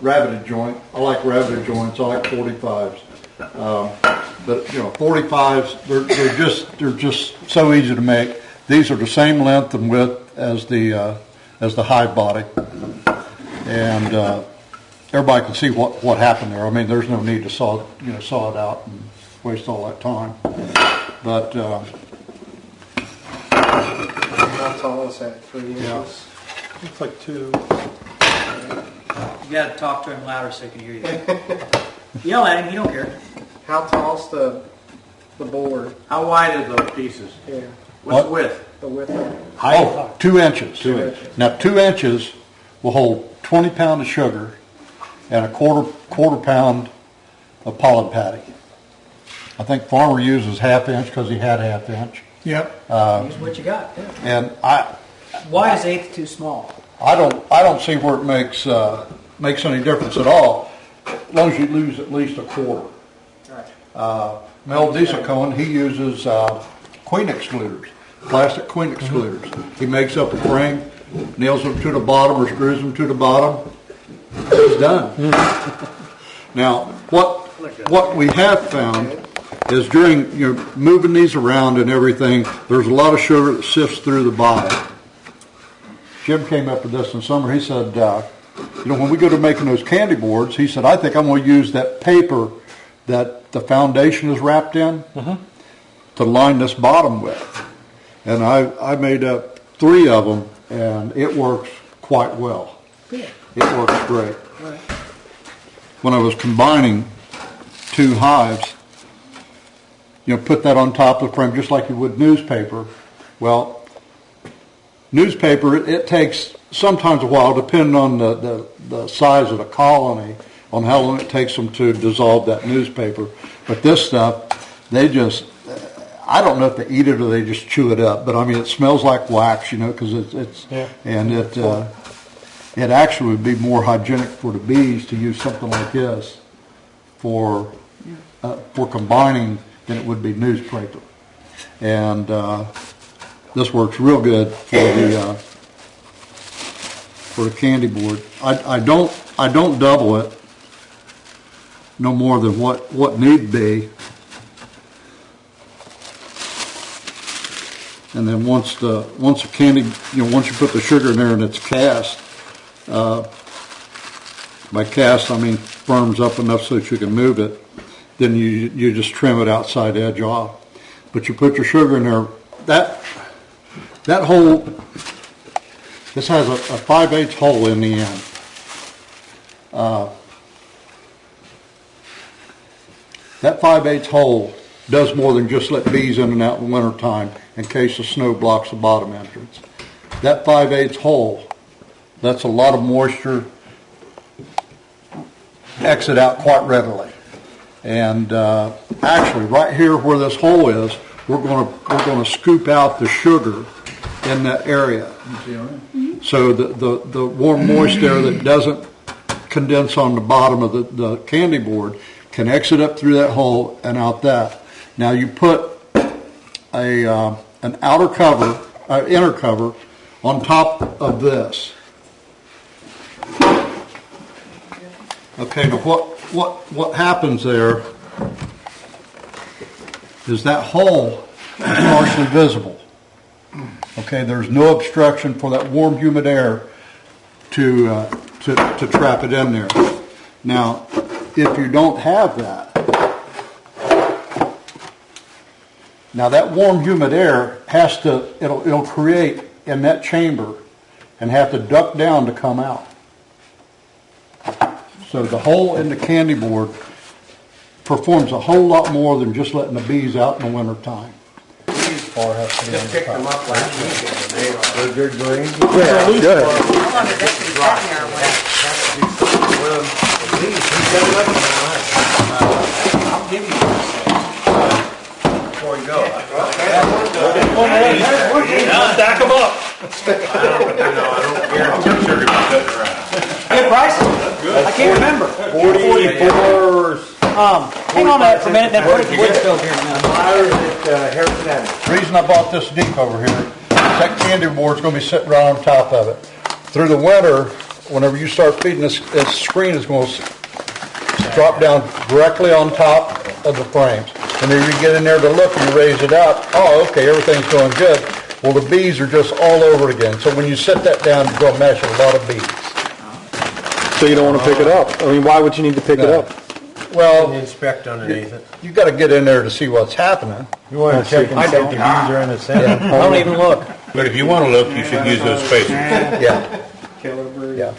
rabbited joint. I like rabbited joints. I like 45s. But you know, 45s, they're just so easy to make. These are the same length and width as the hive body, and everybody can see what happened there. I mean, there's no need to saw it out and waste all that time. But how tall is that? 3 inches? Yeah. Looks like 2. You got to talk to him louder so he can hear you. Yell at him, he don't care. How tall's the board? How wide are those pieces? Yeah, What's the width? the width of it. oh, 2 inches. 2 inches. Now 2 inches will hold 20 pounds of sugar and a quarter pound of pollen patty. I think farmer uses half inch because he had half inch. Yep. Use what you got. Yeah. And Why is eighth too small? I don't see where it makes any difference at all, as long as you lose at least a quarter. Right. Mel Dieselcohen, he uses queen excluders, plastic queen excluders. He makes up a frame, nails them to the bottom or screws them to the bottom. It's done. Now, what we have found is during moving these around and everything, there's a lot of sugar that sifts through the body. Jim came up with this in summer. He said, when we go to making those candy boards, he said, I think I'm going to use that paper that the foundation is wrapped in to line this bottom with. And I made up 3 of them, and it works quite well. Good. It works great. Right. When I was combining 2 hives, put that on top of the frame just like you would newspaper. Well, newspaper, it takes sometimes a while, depending on the size of the colony, on how long it takes them to dissolve that newspaper. But this stuff, they just, I don't know if they eat it or they just chew it up. But I mean, it smells like wax, because and it actually would be more hygienic for the bees to use something like this for combining than it would be newspaper. And this works real good for the candy board. I don't double it no more than what need be. And then once the candy, once you put the sugar in there and it's cast, by cast I mean firms up enough so that you can move it, then you just trim it outside edge off. But you put your sugar in there, that hole, this has a 5/8 hole in the end. That 5/8 hole does more than just let bees in and out in the winter time in case the snow blocks the bottom entrance. That 5/8 hole lets a lot of moisture exit out quite readily. And actually, right here where this hole is, we're going to scoop out the sugar in that area. So the warm moist air that doesn't condense on the bottom of the candy board can exit up through that hole and out that. Now you put an outer cover, inner cover, on top of this. Okay, now what happens there is that hole is partially visible. Okay, there's no obstruction for that warm, humid air to trap it in there. Now, if you don't have that, now that warm, humid air it'll create in that chamber and have to duck down to come out. So the hole in the candy board performs a whole lot more than just letting the bees out in the winter time. Just picked them up last week and they are Good green. Yeah, good. How long has that been sitting there? well, these, I'll give you this before you go. Stack them up. I don't guarantee you're going to be cutting around. Good price? I can't remember. 44. Hang on for a minute, then put it in Woodfield here now. The reason I bought this deep over here is that candy board's going to be sitting right on top of it. Through the winter, whenever you start feeding this screen is going to drop down directly on top of the frames. And then you get in there to look and you raise it up. Oh, okay, everything's going good. Well, the bees are just all over it again. So when you set that down, you're going to mess with a lot of bees. So you don't want to pick it up? I mean, why would you need to pick it up? Well, Inspect underneath it. you got to get in there to see what's happening. You want to check and see if the bees are in the center. I don't even look. But if you want to look, you should use those spacers. Yeah, Killer bird. yeah.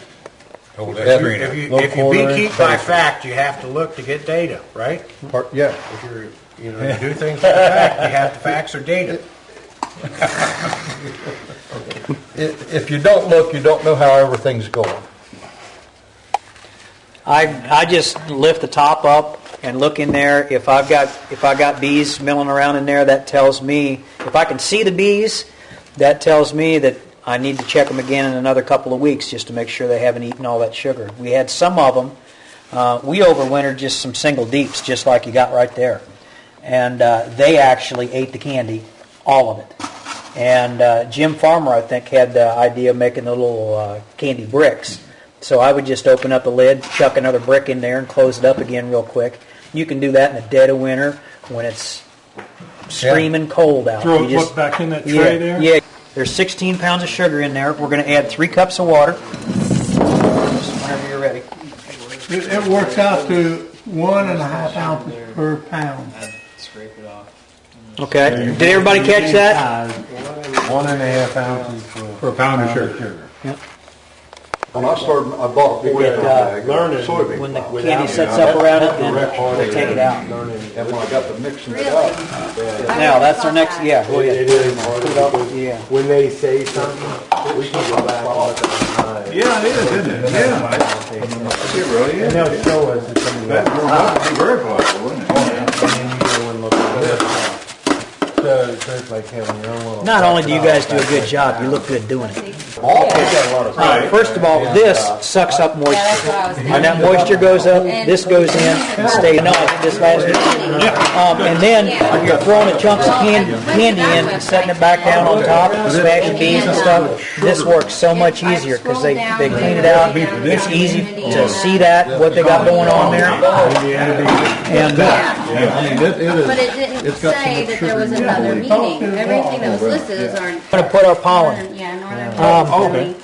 Hold that screen If up. you No quartering, beekeep by fact, you have to look to get data, right? Yeah. If you do things by fact, you have the facts or data. If you don't look, you don't know how everything's going. I just lift the top up and look in there. If I got bees milling around in there, that tells me, if I can see the bees, that tells me that I need to check them again in another couple of weeks just to make sure they haven't eaten all that sugar. We had some of them. We overwintered just some single deeps, just like you got right there. And they actually ate the candy, all of it. And Jim Farmer, I think, had the idea of making the little candy bricks. So I would just open up the lid, chuck another brick in there, and close it up again real quick. You can do that in the dead of winter when it's screaming cold out. Throw You it back in that tray there? Yeah. There's 16 pounds of sugar in there. We're going to add 3 cups of water. Just whenever you're ready. It works out to 1.5 ounces per pound. Okay. Did everybody catch that? 1.5 ounces For a pound of sugar. When I started, I bought a 40 bag of soybean. When the candy sets up around it, then we'll take it out. And when I got to mixing it up, Now, that's our next, yeah, go ahead. It is hard Put it up, because yeah. when they say something, we can go back and look at the time. Yeah, it is, isn't it? Yeah. It really is. And they'll show us it's something That like would be very possible, wouldn't it? and then you go and look at this. So it's like having your own little. Not only do you guys do a good job, you look good doing it. Right. First of all, this sucks up moisture. That's what I was And that moisture goes up, this goes in and stays. No, I did this last week. And then you're throwing the chunks of candy in and setting it back down on top, smashing bees and stuff. This works so much easier because they clean it out. It's easy to see that, what they got going on there. And I mean, it is. But it didn't It's got so say much that sugar there was in it. another meeting. Everything that was listed is our. I'm going to put our pollen. Northern.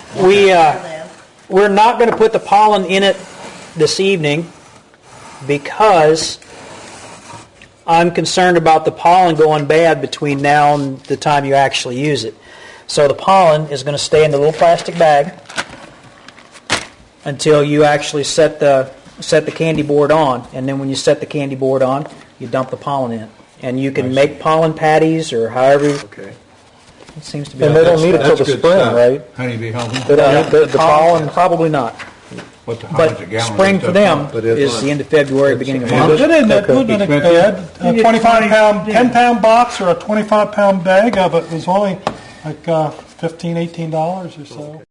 We're not going to put the pollen in it this evening because I'm concerned about the pollen going bad between now and the time you actually use it. So the pollen is going to stay in the little plastic bag until you actually set the candy board on, and then when you set the candy board on, you dump the pollen in, and you can make pollen patties or however. Okay. It seems to be. And they don't need it till the That's good spring, stuff. right? Honeybee humping. They don't need the pollen. Probably not. What the, how But much a gallon spring of for stuff them costs? is the end of February, beginning of March. It isn't that good, Expensive? a 25-pound, 10-pound box or a 25-pound bag of it was only like $15, $18 or so.